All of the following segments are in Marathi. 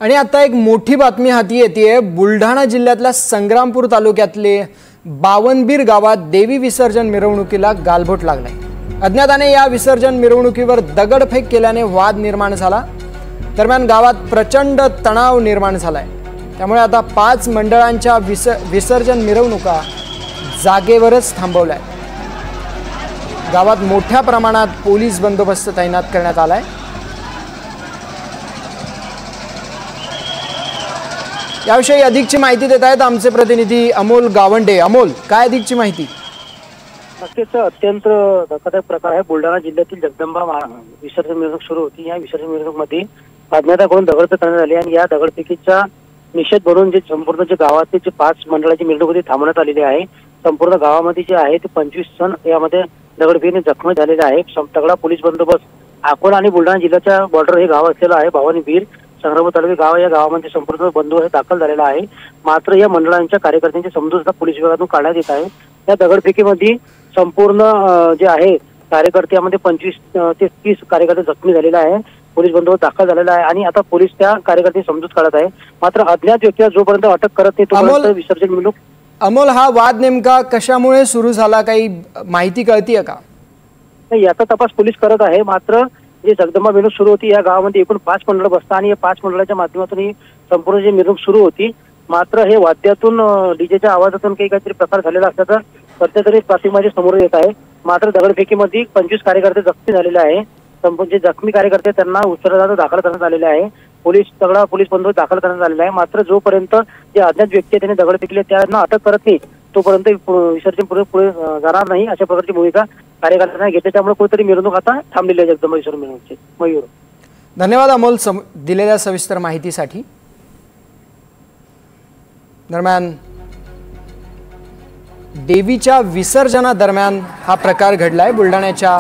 आणि आता एक मोठी बातमी हाती येते। बुलढाणा जिल्ह्यातल्या संग्रामपूर तालुक्यातले बावनबीर गावात देवी विसर्जन मिरवणुकीला गालबोट लागलाय। अज्ञाताने या विसर्जन मिरवणुकीवर दगडफेक केल्याने वाद निर्माण झाला। दरम्यान गावात प्रचंड तणाव निर्माण झालाय। त्यामुळे आता 5 मंडळांच्या विसर्जन मिरवणुका जागेवरच थांबवलाय। गावात मोठ्या प्रमाणात पोलीस बंदोबस्त तैनात करण्यात आलाय। याविषयी अधिकची माहिती देत आहेत आमचे प्रतिनिधी अमोल गावंडे। अमोल, काय अधिकची माहिती? नक्कीच अत्यंत धक्कादायक प्रकार आहे। बुलढाणा जिल्ह्यातील जगदंबा विसर्जन मिरवणूक सुरू होती। या विसर्जन मिरवणुकीमध्ये अज्ञाताकडून दगडफेक करण्यात आली आणि या दगडफेकीचा निषेध म्हणून जे संपूर्ण जे गावातले जे 5 मंडळाची मिरवणूक होती थांबवण्यात आलेली आहे। संपूर्ण गावामध्ये जे आहे ते 25 जण यामध्ये दगडफेकीने जखमी झालेले आहे। तगडा पोलीस बंदोबस्त अकोला आणि बुलढाणा जिल्ह्याच्या बॉर्डर हे गाव असलेलं आहे। बावनबीर संग्रामपूर तालुका गाव या गावामध्ये संपूर्ण बंदोबस्त दाखल झालेला आहे। मात्र या मंडळांच्या कार्यकर्त्यांची समजूत पोलीस विभागातून काढण्यात येत आहे। या दगडफेकीमध्ये संपूर्ण जे आहे कार्यकर्त्यामध्ये 25 ते 30 कार्यकर्ते जखमी झालेले आहे। पोलीस बंदोबस्त दाखल झालेला आहे आणि आता पोलीस त्या कार्यकर्त्यांची समजूत काढत आहे। मात्र अज्ञात व्यक्तीला जोपर्यंत अटक करत नाही तोपर्यंत विसर्जन मिरवणूक। अमोल, हा वाद नेमका कशामुळे सुरू झाला, काही माहिती कळतीये का? याचा तपास पोलीस करत आहे। मात्र जे जगदंबा मिरवणूक सुरू होती या गावामध्ये एकूण 5 मंडळ बसतात आणि या 5 मंडळाच्या माध्यमातून ही संपूर्ण जी मिरवणूक सुरू होती। मात्र हे वाद्यातून डीजेच्या आवाजातून काहीतरी प्रकार झालेला असल्याचं सध्या तरी प्राथमिक समोर येत आहे। मात्र दगडफेकीमध्ये 25 कार्यकर्ते जखमी झालेले आहे। संपूर्ण जे जखमी कार्यकर्ते त्यांना उपचारार्थ दाखल करण्यात आलेले आहे। तगडा पोलीस बंदोबस्त दाखल करण्यात आलेला आहे। मात्र जोपर्यंत जे अज्ञात व्यक्ती त्यांनी दगड फेकले त्यांना अटक करत नाही तोपर्यंत विसर्जन पुढे जाणार नाही, अशा प्रकारची भूमिका कार्यकर्त्यांना घेतली। त्यामुळे कुठेतरी मिरवणूक आता थांबलेली आहे जगदंबा विसर्जन मिरवणुकीची। मयूर, धन्यवाद अमोल दिलेल्या सविस्तर माहितीसाठी। दरम्यान देवीच्या विसर्जनादरम्यान हा प्रकार घडलाय। बुलढाण्याच्या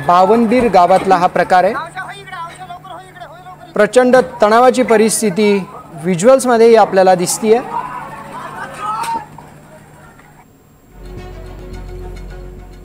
बावनबीर गावातला हा प्रकार आहे। प्रचंड तणावाची परिस्थिती व्हिज्युअल्समध्ये आपल्याला दिसतीये।